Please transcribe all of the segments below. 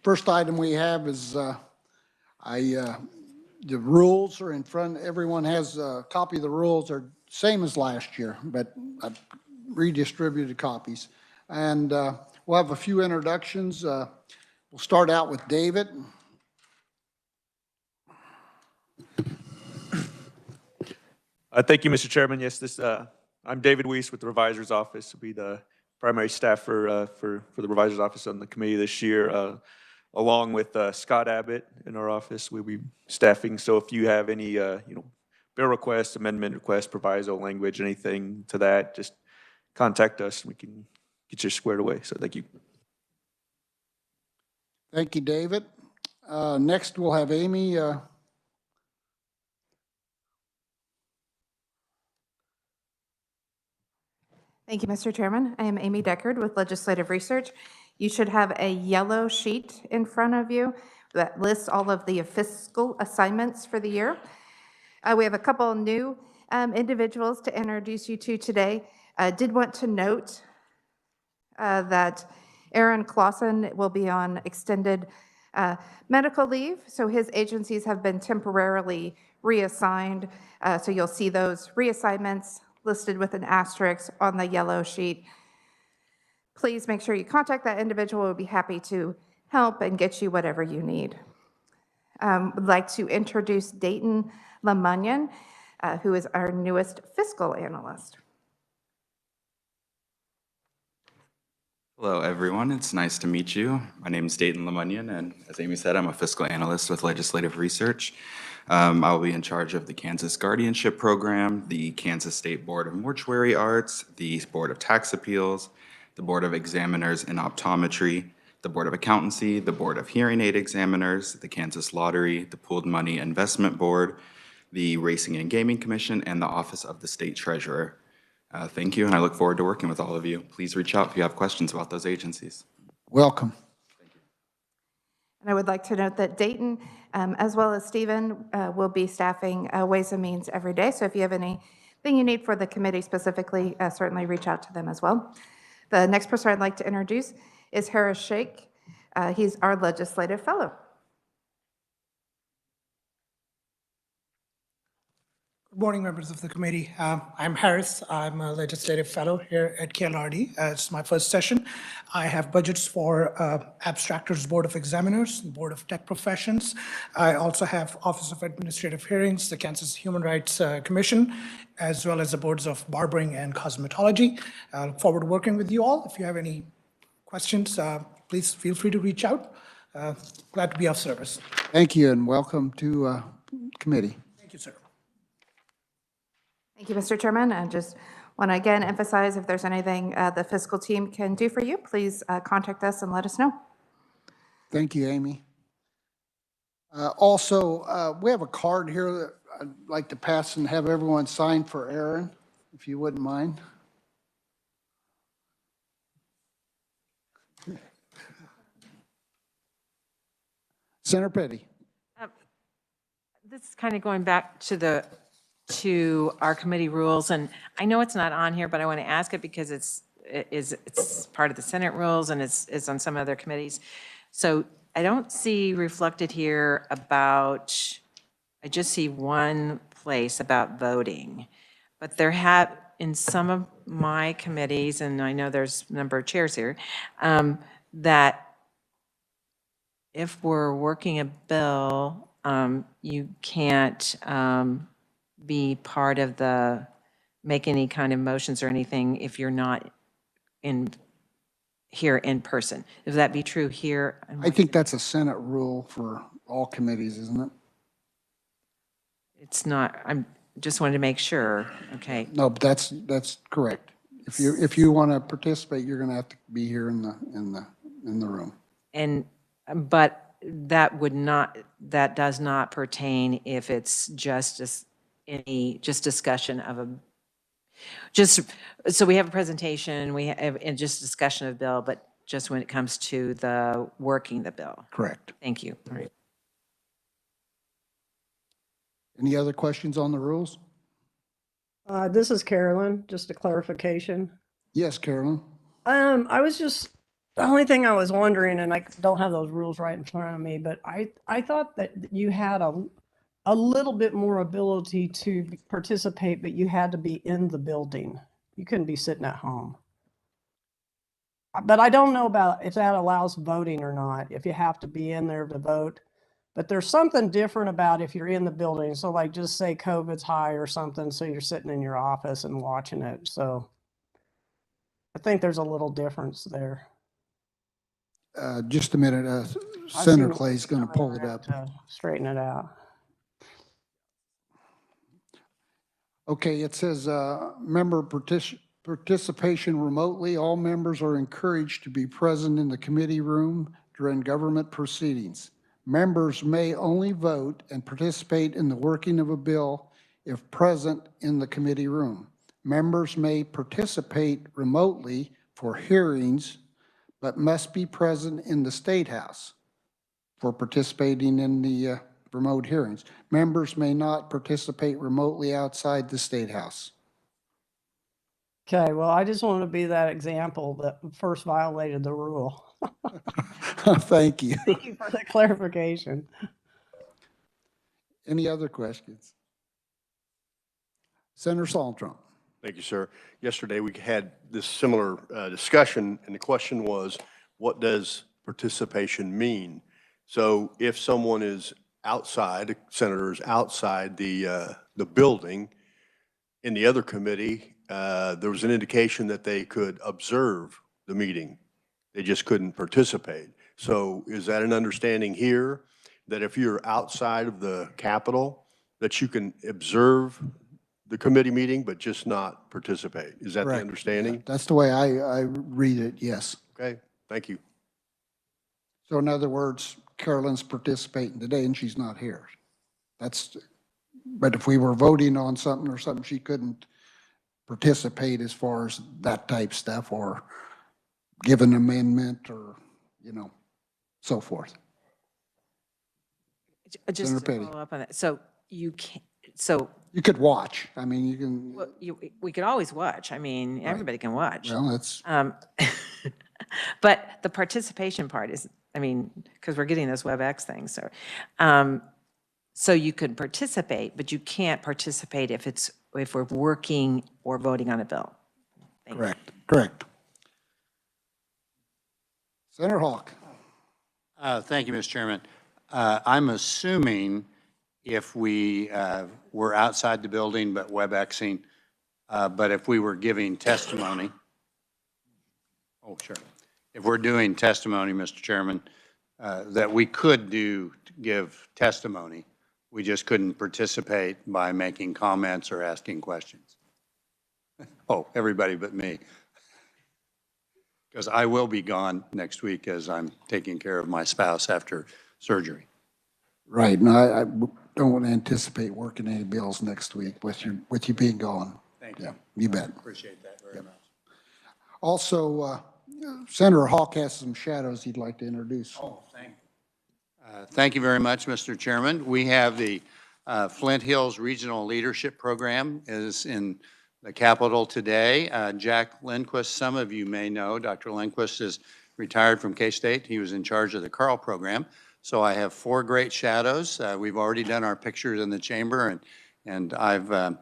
First item we have is the rules are in front. Everyone has a copy of the rules, are same as last year, but I've redistributed copies. And we'll have a few introductions. We'll start out with David. Thank you, Mr. Chairman. Yes, I'm David Weiss with the Revisor's Office. I'll be the primary staff for the Revisor's Office on the committee this year, along with Scott Abbott in our office. We'll be staffing. So if you have any, bill requests, amendment requests, proviso language, anything to that, just contact us. We can get you squared away. So thank you. Thank you, David. Next, we'll have Amy. Thank you, Mr. Chairman. I am Amy Deckard with Legislative Research. You should have a yellow sheet in front of you that lists all of the fiscal assignments for the year. We have a couple new individuals to introduce you to today. I did want to note that Aaron Clausen will be on extended medical leave, so his agencies have been temporarily reassigned. So you'll see those reassignments listed with an asterisk on the yellow sheet. Please make sure you contact that individual. We'll be happy to help and get you whatever you need. Would like to introduce Dayton LeMunyon, who is our newest fiscal analyst. Hello, everyone. It's nice to meet you. My name is Dayton LeMunyon, and as Amy said, I'm a fiscal analyst with Legislative Research. I'll be in charge of the Kansas Guardianship Program, the Kansas State Board of Mortuary Arts, the Board of Tax Appeals, the Board of Examiners in Optometry, the Board of Accountancy, the Board of Hearing Aid Examiners, the Kansas Lottery, the Pooled Money Investment Board, the Racing and Gaming Commission, and the Office of the State Treasurer. Thank you, and I look forward to working with all of you. Please reach out if you have questions about those agencies. Welcome. And I would like to note that Dayton, as well as Stephen, will be staffing Ways and Means every day. So if you have anything you need for the committee specifically, certainly reach out to them as well. The next person I'd like to introduce is Harris Sheikh. He's our legislative fellow. Good morning, members of the committee. I'm Harris. I'm a legislative fellow here at KLRD. It's my first session. I have budgets for Abstractors Board of Examiners, the Board of Tech Professions. I also have Office of Administrative Hearings, the Kansas Human Rights Commission, as well as the boards of barbering and cosmetology. I look forward to working with you all. If you have any questions, please feel free to reach out. Glad to be of service. Thank you, and welcome to committee. Thank you, sir. Thank you, Mr. Chairman. And just want to again emphasize, if there's anything the fiscal team can do for you, please contact us and let us know. Thank you, Amy. Also, we have a card here that I'd like to pass and have everyone sign for Aaron, if you wouldn't mind. Senator Petty. This is kind of going back to our committee rules, and I know it's not on here, but I want to ask it because it's part of the Senate rules and it's on some other committees. So I don't see reflected here about, I just see one place about voting, but there have, in some of my committees, and I know there's a number of chairs here, that if we're working a bill, you can't be part of the, make any kind of motions or anything if you're not here in person. Would that be true here? I think that's a Senate rule for all committees, isn't it? It's not, I'm just wanted to make sure, okay. No, but that's correct. If you want to participate, you're going to have to be here in the room. And, but that does not pertain if it's just discussion of so we have a presentation, we have and just discussion of bill, but just when it comes to the working the bill. Correct. Thank you. All right. Any other questions on the rules? This is Carolyn, just a clarification. Yes, Carolyn. I was just The only thing I was wondering, and I don't have those rules right in front of me, but I thought that you had a little bit more ability to participate, but you had to be in the building. You couldn't be sitting at home. But I don't know about if that allows voting or not, if you have to be in there to vote. But there's something different about if you're in the building. So like just say COVID's high or something, so you're sitting in your office and watching it. So I think there's a little difference there. Just a minute, I've Senator seen Clay's going to pull it up. to straighten it out. Okay, it says, member participation remotely. All members are encouraged to be present in the committee room during government proceedings. Members may only vote and participate in the working of a bill if present in the committee room. Members may participate remotely for hearings, but must be present in the State House for participating in the remote hearings. Members may not participate remotely outside the State House. Okay, well, I just want to be that example that first violated the rule. Thank you. Thank you for the clarification. Any other questions? Senator Saltram. Thank you, sir. Yesterday, we had this similar discussion, and the question was, what does participation mean? So if someone is outside, a senator is outside the building, in the other committee, there was an indication that they could observe the meeting. They just couldn't participate. So is that an understanding here, that if you're outside of the Capitol, that you can observe the committee meeting, but just not participate? Is that the Correct. understanding? Yeah, that's the way I read it, yes. Okay, thank you. So in other words, Carolyn's participating today and she's not here. But if we were voting on something or something, she couldn't participate as far as that type stuff or give an amendment or, so forth. Just Senator to Petty. follow up on that. So you can't, so You could watch. I mean, you can, well, we could always watch. I mean, everybody can watch. well, that's, But the participation part is, I mean, because we're getting those WebEx things, so you could participate, but you can't participate if we're working or voting on a bill. correct. Senator Hawk. Thank you, Mr. Chairman. I'm assuming if we were outside the building but WebExing, but if we were giving testimony, if we're doing testimony, Mr. Chairman, that we could give testimony. We just couldn't participate by making comments or asking questions. Oh, everybody but me. Because I will be gone next week as I'm taking care of my spouse after surgery. Right, and I don't want to anticipate working any bills next week with you being gone. Thank you. Yeah, you bet. Appreciate that very much. Also, Senator Hawk has some shadows he'd like to introduce. Oh, thank you very much, Mr. Chairman. We have the Flint Hills Regional Leadership Program is in the Capitol today. Jack Lindquist, some of you may know, Dr. Lindquist is retired from K-State. He was in charge of the Carl program. So I have 4 great shadows. We've already done our pictures in the chamber, and I've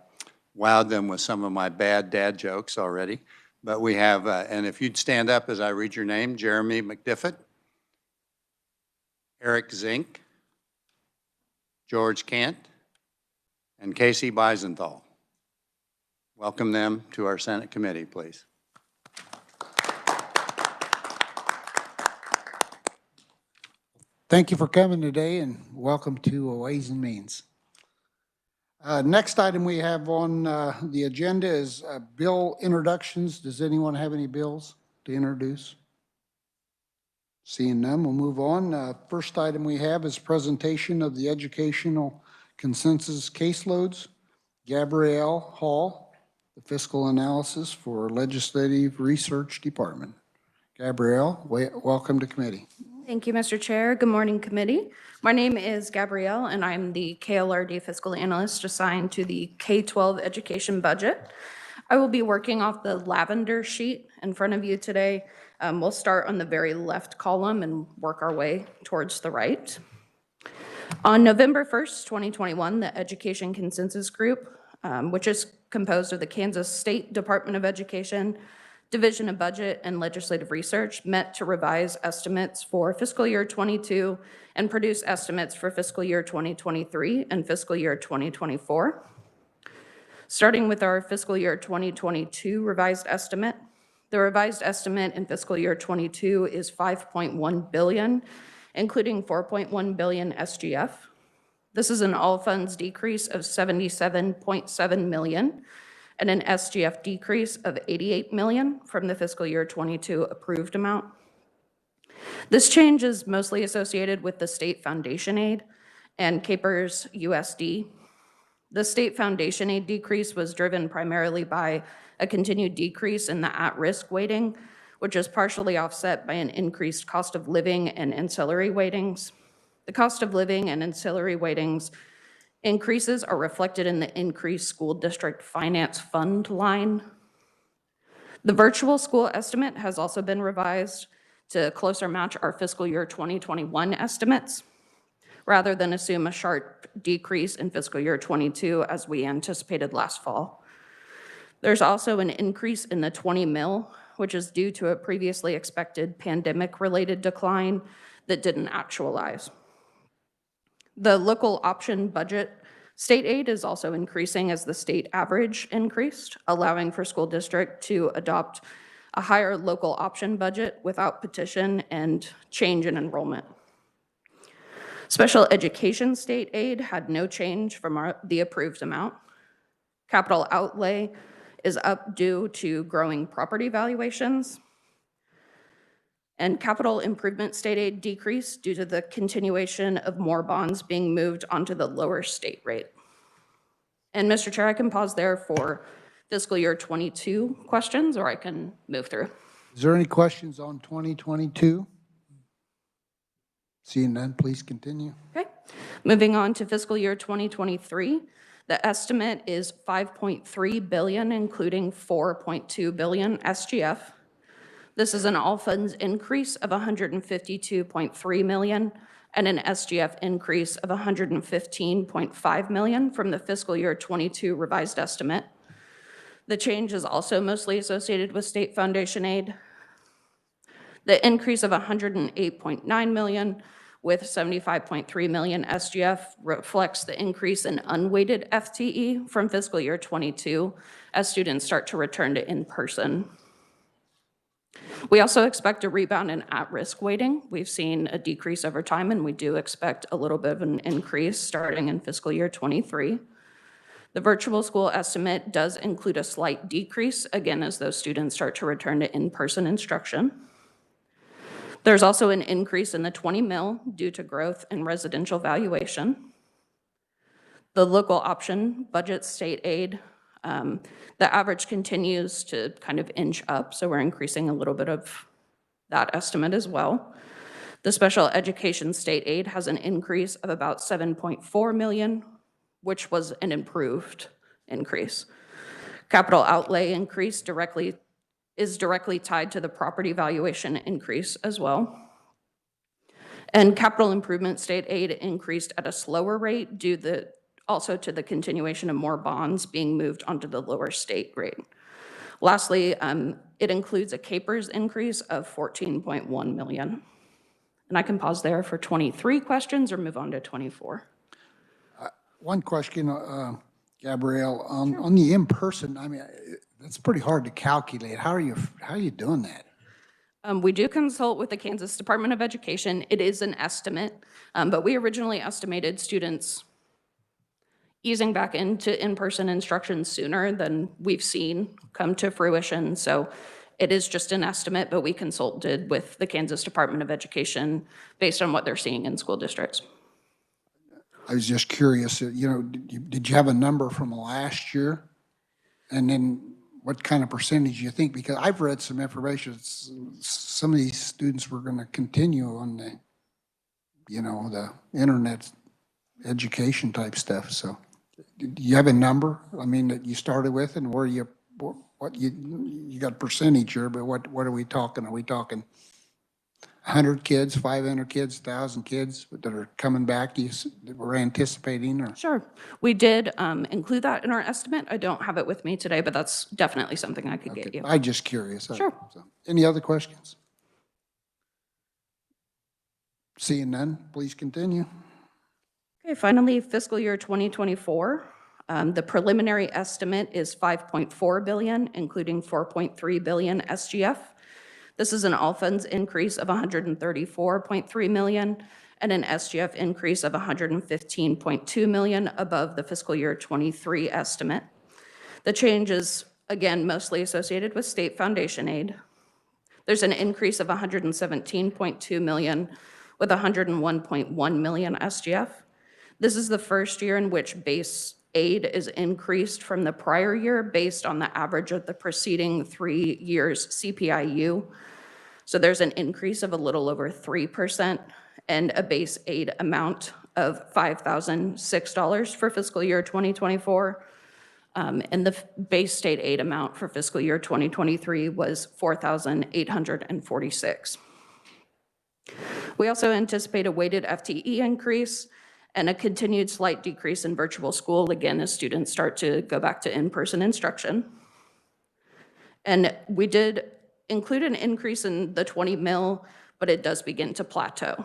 wowed them with some of my bad dad jokes already. But we have, and if you'd stand up as I read your name, Jeremy McDiffit, Eric Zink, George Kent, and Casey Beisenthal. Welcome them to our Senate committee, please. Thank you for coming today and welcome to Ways and Means. Next item we have on the agenda is bill introductions. Does anyone have any bills to introduce? Seeing none, we'll move on. First item we have is presentation of the educational consensus caseloads. Gabrielle Hall, the fiscal analysis for Legislative Research Department. Gabrielle, welcome to committee. Thank you, Mr. Chair. Good morning, committee. My name is Gabrielle, and I'm the KLRD fiscal analyst assigned to the K-12 education budget. I will be working off the lavender sheet in front of you today. We'll start on the very left column and work our way towards the right. On November 1st, 2021, the Education Consensus Group, which is composed of the Kansas State Department of Education, Division of Budget, and Legislative Research, met to revise estimates for fiscal year 22 and produce estimates for fiscal year 2023 and fiscal year 2024. Starting with our fiscal year 2022 revised estimate, the revised estimate in fiscal year 22 is $5.1 billion, including $4.1 billion SGF. This is an all funds decrease of $77.7 million and an SGF decrease of $88 million from the fiscal year 22 approved amount. This change is mostly associated with the state foundation aid and CAPERS USD. The state foundation aid decrease was driven primarily by a continued decrease in the at-risk weighting, which is partially offset by an increased cost of living and ancillary weightings. The cost of living and ancillary weightings increases are reflected in the increased school district finance fund line. The virtual school estimate has also been revised to closer match our fiscal year 2021 estimates, rather than assume a sharp decrease in fiscal year 22 as we anticipated last fall. There's also an increase in the 20 mil, which is due to a previously expected pandemic-related decline that didn't actualize. The local option budget state aid is also increasing as the state average increased, allowing for school district to adopt a higher local option budget without petition and change in enrollment. Special education state aid had no change from the approved amount. Capital outlay is up due to growing property valuations. And capital improvement state aid decreased due to the continuation of more bonds being moved onto the lower state rate. And Mr. Chair, I can pause there for fiscal year 22 questions, or I can move through. Is there any questions on 2022? Seeing none, please continue. Okay, moving on to fiscal year 2023. The estimate is $5.3 billion, including $4.2 billion SGF. This is an all funds increase of $152.3 million and an SGF increase of $115.5 million from the fiscal year 22 revised estimate. The change is also mostly associated with state foundation aid. The increase of $108.9 million with $75.3 million SGF reflects the increase in unweighted FTE from fiscal year 22 as students start to return to in-person. We also expect a rebound in at-risk weighting. We've seen a decrease over time, and we do expect a little bit of an increase starting in fiscal year 23. The virtual school estimate does include a slight decrease, again, as those students start to return to in-person instruction. There's also an increase in the 20 mil due to growth in residential valuation. The local option budget state aid, the average continues to kind of inch up, so we're increasing a little bit of that estimate as well. The special education state aid has an increase of about $7.4 million, which was an improved increase. Capital outlay increase is directly tied to the property valuation increase as well. And capital improvement state aid increased at a slower rate due also to the continuation of more bonds being moved onto the lower state rate. Lastly, it includes a CAPERS increase of $14.1 million. And I can pause there for 23 questions or move on to 24. One question, Gabrielle, on the in-person, I mean, that's pretty hard to calculate. How are you doing that? We do consult with the Kansas Department of Education. It is an estimate, but we originally estimated students easing back into in-person instruction sooner than we've seen come to fruition. So it is just an estimate, but we consulted with the Kansas Department of Education based on what they're seeing in school districts. I was just curious, did you have a number from last year? And then what kind of percentage you think? Because I've read some information, some of these students were going to continue on the, the internet education type stuff. So do you have a number, that you started with and where what you got percentage here, but what are we talking? Are we talking 100 kids, 500 kids, 1,000 kids that are coming back, that we're anticipating, or? Sure. We did include that in our estimate. I don't have it with me today, but that's definitely something I could get you. I'm just curious. Sure. So, any other questions? Seeing none, please continue. Okay, finally, fiscal year 2024. The preliminary estimate is 5.4 billion, including 4.3 billion SGF. This is an all funds increase of 134.3 million and an SGF increase of 115.2 million above the fiscal year 23 estimate. The change is, again, mostly associated with state foundation aid. There's an increase of 117.2 million with 101.1 million SGF. This is the first year in which base aid is increased from the prior year based on the average of the preceding 3 years CPIU. So there's an increase of a little over 3% and a base aid amount of $5,006 for fiscal year 2024. And the base state aid amount for fiscal year 2023 was $4,846. We also anticipate a weighted FTE increase and a continued slight decrease in virtual school, again, as students start to go back to in-person instruction. And we did include an increase in the 20 mil, but it does begin to plateau.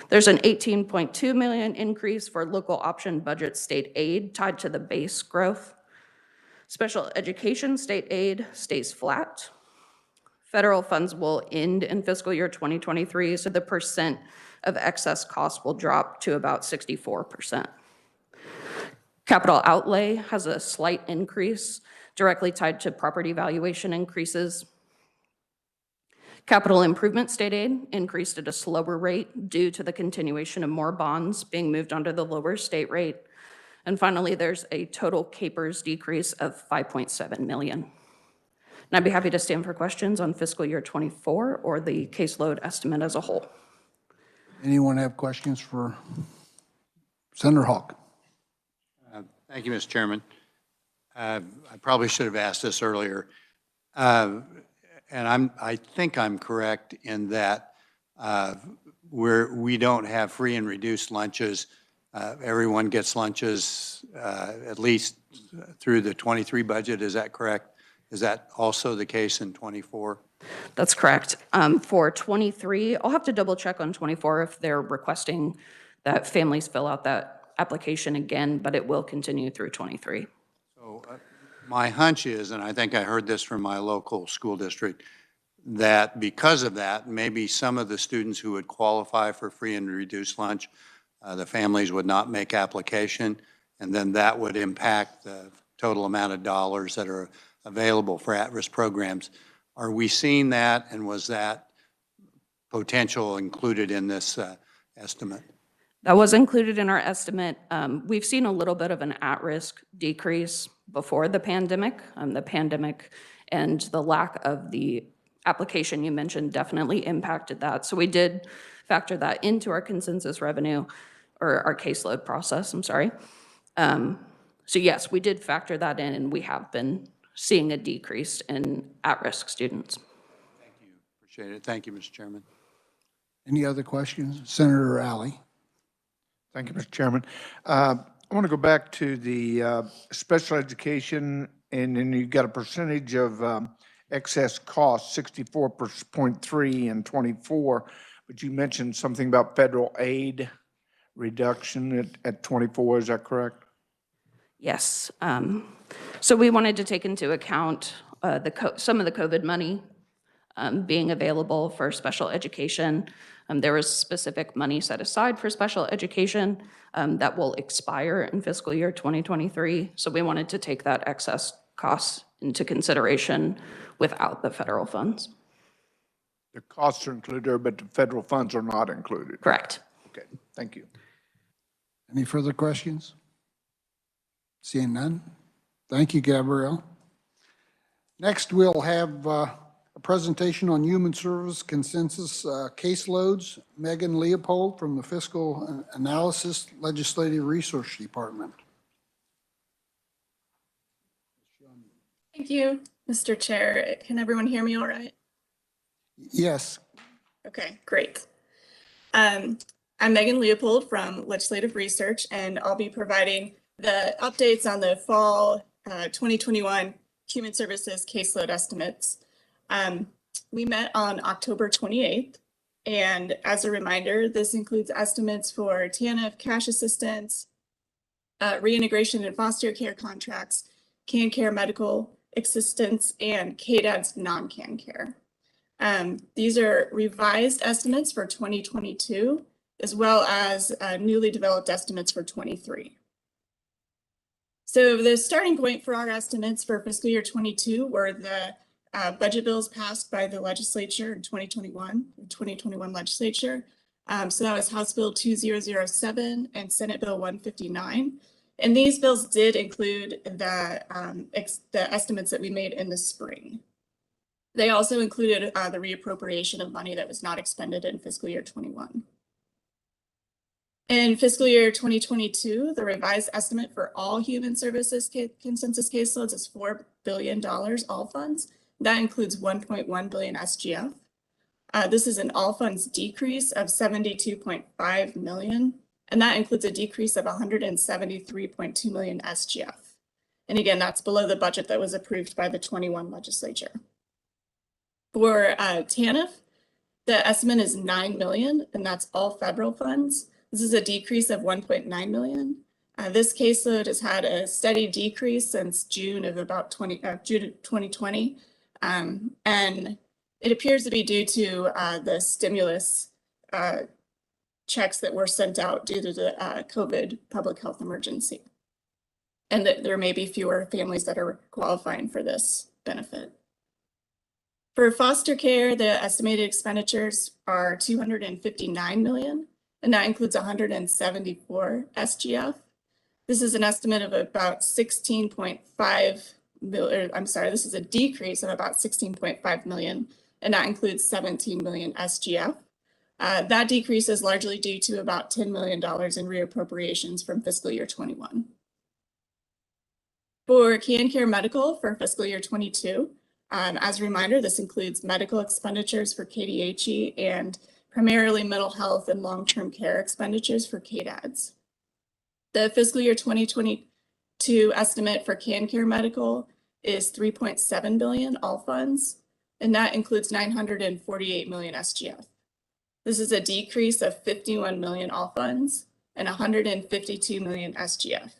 There's an 18.2 million increase for local option budget state aid tied to the base growth. Special education state aid stays flat. Federal funds will end in fiscal year 2023, so the percent of excess costs will drop to about 64%. Capital outlay has a slight increase directly tied to property valuation increases. Capital improvement state aid increased at a slower rate due to the continuation of more bonds being moved under the lower state rate. And finally, there's a total CAPERS decrease of 5.7 million. And I'd be happy to stand for questions on fiscal year 24 or the caseload estimate as a whole. Anyone have questions for Senator Hawk? Thank you, Mr. Chairman. I probably should have asked this earlier. And I think I'm correct in that we don't have free and reduced lunches. Everyone gets lunches at least through the 23 budget. Is that correct? Is that also the case in 24? That's correct. For 23, I'll have to double check on 24 if they're requesting that families fill out that application again, but it will continue through 23. So my hunch is, and I think I heard this from my local school district, that because of that, maybe some of the students who would qualify for free and reduced lunch, the families would not make application, and then that would impact the total amount of dollars that are available for at-risk programs. Are we seeing that, and was that potential included in this estimate? That was included in our estimate. We've seen a little bit of an at-risk decrease before the pandemic. The pandemic and the lack of the application you mentioned definitely impacted that. So we did factor that into our consensus revenue, or our caseload process, I'm sorry. So yes, we did factor that in, and we have been seeing a decrease in at-risk students. Thank you. Appreciate it. Thank you, Mr. Chairman. Any other questions? Senator Alley. Thank you, Mr. Chairman. I want to go back to the special education, and then you got a percentage of excess cost, 64.3 and 24, but you mentioned something about federal aid reduction at 24, is that correct? Yes. So we wanted to take into account some of the COVID money being available for special education. There was specific money set aside for special education that will expire in fiscal year 2023. So we wanted to take that excess cost into consideration without the federal funds. The costs are included, but the federal funds are not included. Correct. Okay, thank you. Any further questions? Seeing none. Thank you, Gabrielle. Next, we'll have a presentation on human service consensus caseloads. Megan Leopold from the Fiscal Analysis Legislative Research Department. Thank you, Mr. Chair. Can everyone hear me all right? Yes. Okay, great. I'm Megan Leopold from Legislative Research, and I'll be providing the updates on the fall 2021 Human Services caseload estimates. We met on October 28th, and as a reminder, this includes estimates for Tanf cash assistance, reintegration and foster care contracts, CanCare medical assistance, and KDAD's non-can care. These are revised estimates for 2022, as well as newly developed estimates for 23. So the starting point for our estimates for fiscal year 22 were the budget bills passed by the legislature in 2021 legislature. So that was House Bill 2007 and Senate Bill 159. And these bills did include the estimates that we made in the spring. They also included the reappropriation of money that was not expended in fiscal year 21. In fiscal year 2022, the revised estimate for all human services consensus caseloads is $4 billion, all funds. That includes 1.1 billion SGF. This is an all funds decrease of 72.5 million, and that includes a decrease of 173.2 million SGF. And again, that's below the budget that was approved by the 21 legislature. For TANF, the estimate is 9 million, and that's all federal funds. This is a decrease of 1.9 million. This caseload has had a steady decrease since June of 2020. And it appears to be due to the stimulus checks that were sent out due to the COVID public health emergency. And that there may be fewer families that are qualifying for this benefit. For foster care, the estimated expenditures are 259 million, and that includes 174 SGF. This is an estimate of about 16.5 million, I'm sorry, this is a decrease of about 16.5 million, and that includes 17 million SGF. That decrease is largely due to about $10 million in reappropriations from fiscal year 21. For CanCare Medical for fiscal year 22, as a reminder, this includes medical expenditures for KDHE and primarily mental health and long-term care expenditures for KDADs. The fiscal year 2022 estimate for CanCare Medical is 3.7 billion, all funds, and that includes 948 million SGF. This is a decrease of 51 million, all funds, and 152 million SGF.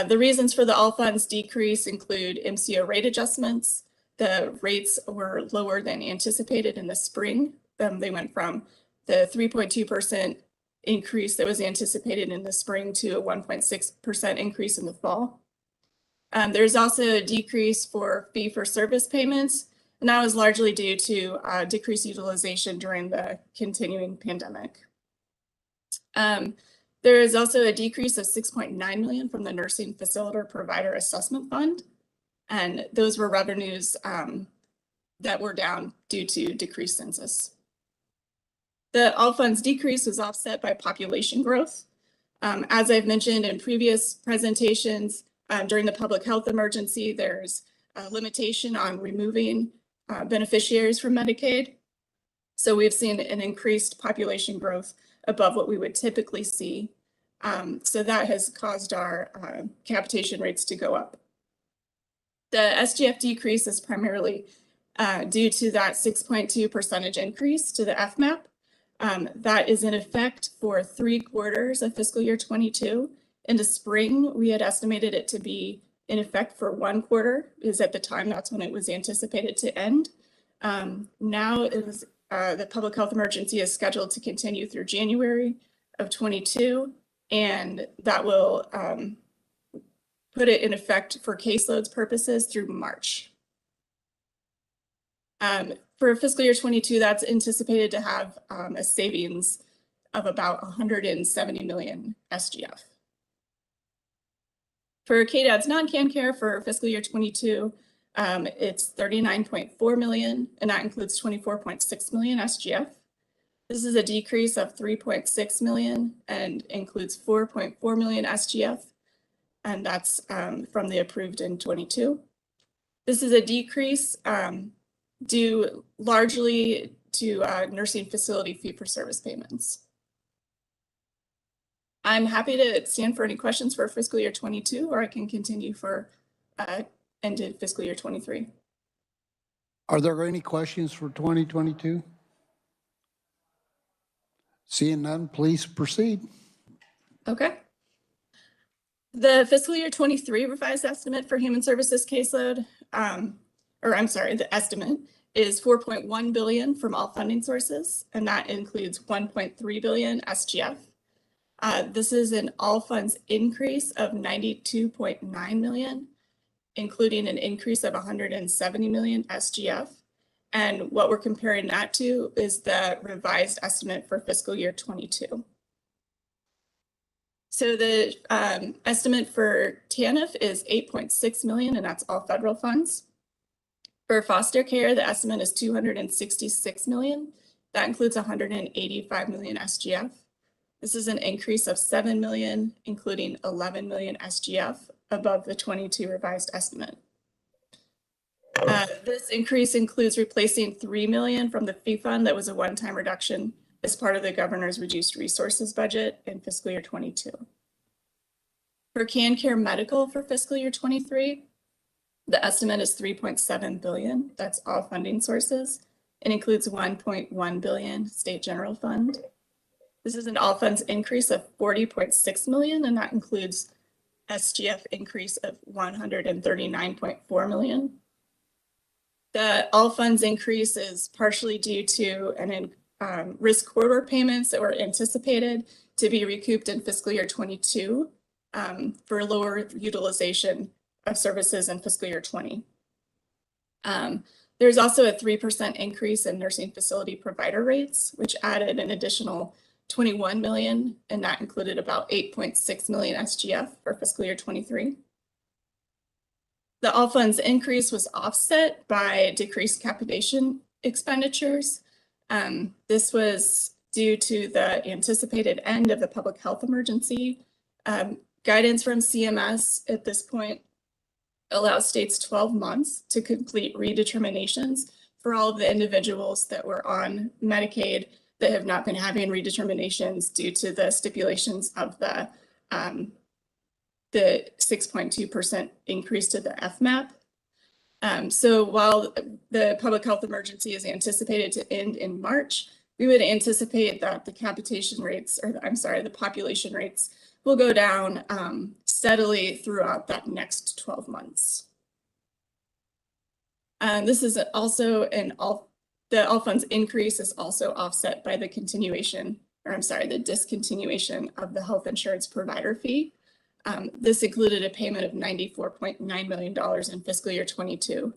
The reasons for the all funds decrease include MCO rate adjustments. The rates were lower than anticipated in the spring. They went from the 3.2% increase that was anticipated in the spring to a 1.6% increase in the fall. There's also a decrease for fee for service payments, and that was largely due to decreased utilization during the continuing pandemic. There is also a decrease of 6.9 million from the Nursing Facilitator Provider Assessment Fund, and those were revenues that were down due to decreased census. The all funds decrease was offset by population growth. As I've mentioned in previous presentations, during the public health emergency, there's a limitation on removing beneficiaries from Medicaid. So we've seen an increased population growth above what we would typically see. So that has caused our capitation rates to go up. The SGF decrease is primarily due to that 6.2% increase to the FMAP. That is in effect for 3 quarters of fiscal year 22. In the spring, we had estimated it to be in effect for 1 quarter, because at the time that's when it was anticipated to end. Now it was, the public health emergency is scheduled to continue through January of 22, and that will put it in effect for caseloads purposes through March. For fiscal year 22, that's anticipated to have a savings of about 170 million SGF. For KDAD's non-can care for fiscal year 22, it's 39.4 million, and that includes 24.6 million SGF. This is a decrease of 3.6 million and includes 4.4 million SGF, and that's from the approved in 22. This is a decrease due largely to nursing facility fee-for-service payments. I'm happy to stand for any questions for fiscal year 22, or I can continue for ended fiscal year 23. Are there any questions for 2022? Seeing none, please proceed. Okay. The fiscal year 23 revised estimate for human services caseload, the estimate is 4.1 billion from all funding sources, and that includes 1.3 billion SGF. This is an all funds increase of 92.9 million, including an increase of 170 million SGF. And what we're comparing that to is the revised estimate for fiscal year 22. So the estimate for Tanf is 8.6 million, and that's all federal funds. For foster care, the estimate is 266 million. That includes 185 million SGF. This is an increase of 7 million, including 11 million SGF above the 22 revised estimate. This increase includes replacing 3 million from the fee fund that was a one-time reduction as part of the governor's reduced resources budget in fiscal year 22. For CanCare Medical for fiscal year 23, the estimate is 3.7 billion. That's all funding sources. It includes 1.1 billion state general fund. This is an all funds increase of 40.6 million, and that includes SGF increase of 139.4 million. The all funds increase is partially due to an risk corridor payments that were anticipated to be recouped in fiscal year 22 for lower utilization of services in fiscal year 20. There's also a 3% increase in nursing facility provider rates, which added an additional 21 million, and that included about 8.6 million SGF for fiscal year 23. The all funds increase was offset by decreased capitation expenditures. This was due to the anticipated end of the public health emergency. Guidance from CMS at this point allows states 12 months to complete redeterminations for all of the individuals that were on Medicaid that have not been having redeterminations due to the stipulations of the 6.2% increase to the FMAP. So while the public health emergency is anticipated to end in March, we would anticipate that the capitation rates, the population rates will go down steadily throughout that next 12 months. This is also the all funds increase is also offset by the discontinuation of the health insurance provider fee. This included a payment of $94.9 million in fiscal year 22.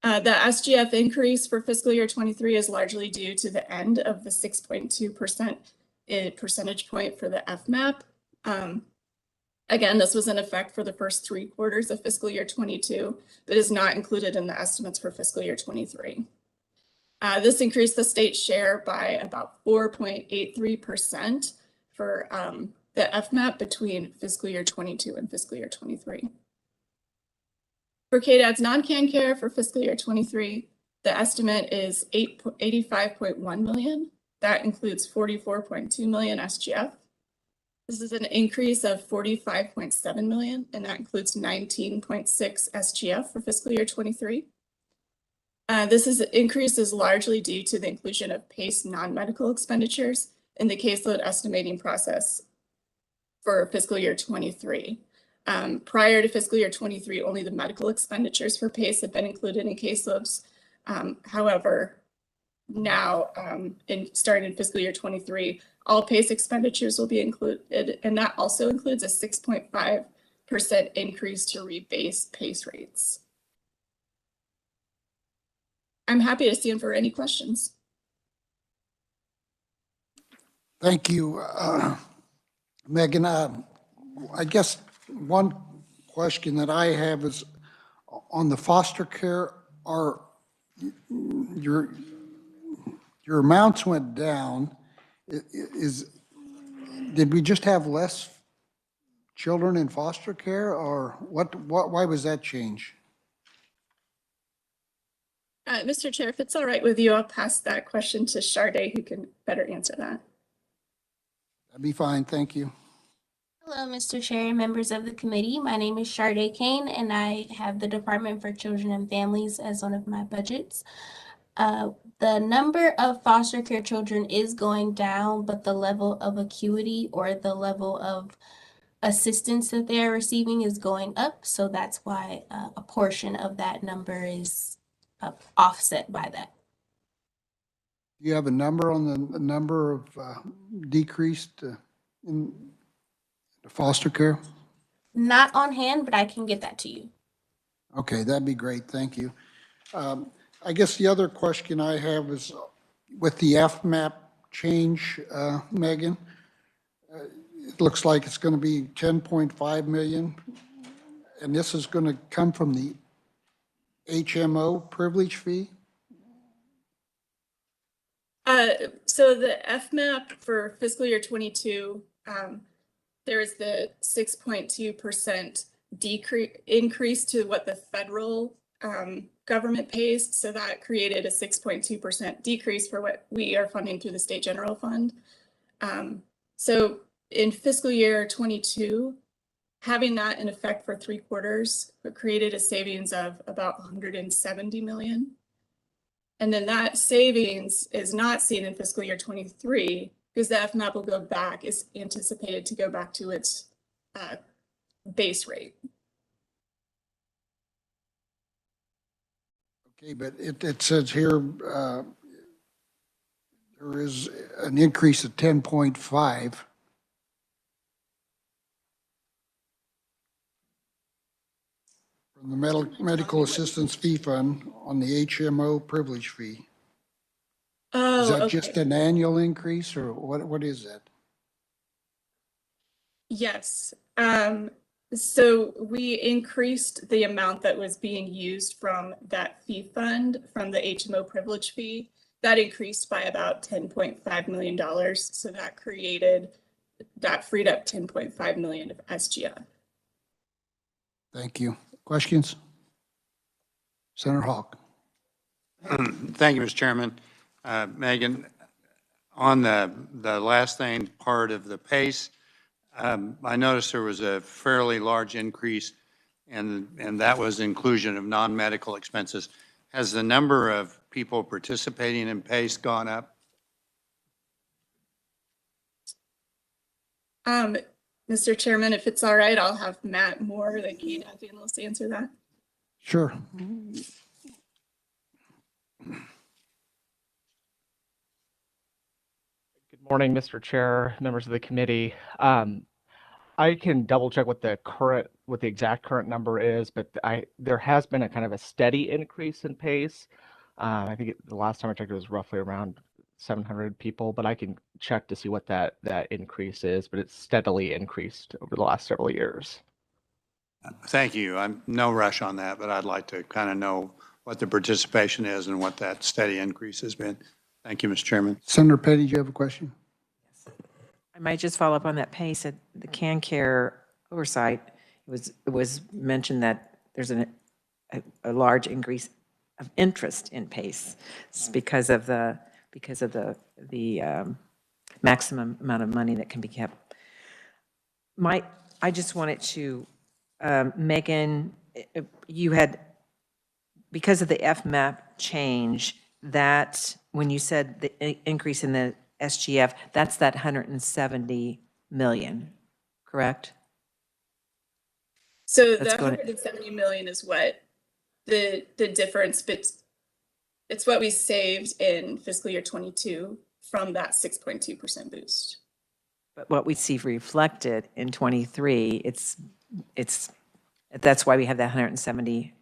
The SGF increase for fiscal year 23 is largely due to the end of the 6.2% percentage point for the FMAP. Again, this was in effect for the first 3 quarters of fiscal year 22, but is not included in the estimates for fiscal year 23. This increased the state share by about 4.83% for the FMAP between fiscal year 22 and fiscal year 23. For KDAD's non-can care for fiscal year 23, the estimate is 85.1 million. That includes 44.2 million SGF. This is an increase of 45.7 million, and that includes 19.6 SGF for fiscal year 23. Increase is largely due to the inclusion of PACE non-medical expenditures in the caseload estimating process for fiscal year 23. Prior to fiscal year 23, only the medical expenditures for PACE have been included in caseloads. However, now, starting in fiscal year 23, all PACE expenditures will be included, and that also includes a 6.5% increase to rebase PACE rates. I'm happy to stand for any questions. Thank you, Megan. I guess one question that I have is on the foster care, your amounts went down. Did we just have less children in foster care, or why was that change? Mr. Chair, if it's all right with you, I'll pass that question to Sharday, who can better answer that. That'd be fine, thank you. Hello, Mr. Chair and members of the committee. My name is Sharday Kane, and I have the Department for Children and Families as one of my budgets. The number of foster care children is going down, but the level of acuity or the level of assistance that they are receiving is going up. So that's why a portion of that number is offset by that. Do you have a number on the number of decreased in the foster care? Not on hand, but I can get that to you. Okay, that'd be great, thank you. I guess the other question I have is with the FMAP change, Megan, it looks like it's going to be 10.5 million, and this is going to come from the HMO privilege fee? So the FMAP for fiscal year 22, there is the 6.2% increase to what the federal government pays. So that created a 6.2% decrease for what we are funding through the state general fund. So in fiscal year 22, having that in effect for 3 quarters created a savings of about 170 million. And then that savings is not seen in fiscal year 23 because the FMAP will go back, is anticipated to go back to its base rate. Okay, but it says here there is an increase of 10.5. From the medical assistance fee fund on the HMO privilege fee. Oh, is that okay. just an annual increase, or what is that? Yes. So we increased the amount that was being used from that fee fund from the HMO privilege fee. That increased by about $10.5 million. So that freed up 10.5 million of SGF. Thank you. Questions? Senator Hawk. Thank you, Mr. Chairman. Megan, on the last thing, part of the PACE, I noticed there was a fairly large increase, and that was inclusion of non-medical expenses. Has the number of people participating in PACE gone up? Mr. Chairman, if it's all right, I'll have Matt Moore, the KDAF analyst, answer that. Sure. Good morning, Mr. Chair, members of the committee. I can double check what the exact current number is, but there has been a kind of a steady increase in PACE. I think the last time I checked it was roughly around 700 people, but I can check to see what that increase is, but it's steadily increased over the last several years. Thank you. I'm no rush on that, but I'd like to kind of know what the participation is and what that steady increase has been. Thank you, Mr. Chairman. Senator Petty, do you have a question? I might just follow up on that PACE at the CanCare oversight. It was mentioned that there's a large increase of interest in PACE. It's because of the maximum amount of money that can be kept. I just wanted to, Megan, you had, because of the FMAP change, that when you said the increase in the SGF, that's that 170 million, correct? So the 170 million is what the difference, but it's what we saved in fiscal year 22 from that 6.2% boost. But what we see reflected in 23, that's why we have that 170.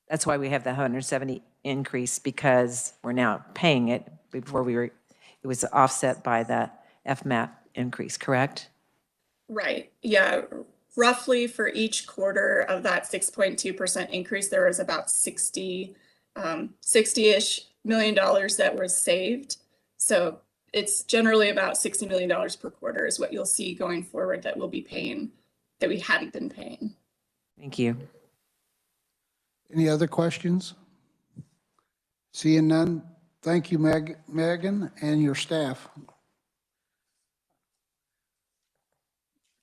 That's why we have the 170 increase, because we're now paying it. Before it was offset by the FMAP increase, correct? Right. Yeah. Roughly for each quarter of that 6.2% increase, there was about 60-ish million dollars that was saved. So it's generally about $60 million per quarter is what you'll see going forward that we'll be paying, that we hadn't been paying. Thank you. Any other questions? Seeing none, thank you, Megan, and your staff.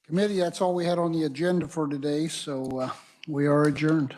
Committee, that's all we had on the agenda for today, so we are adjourned.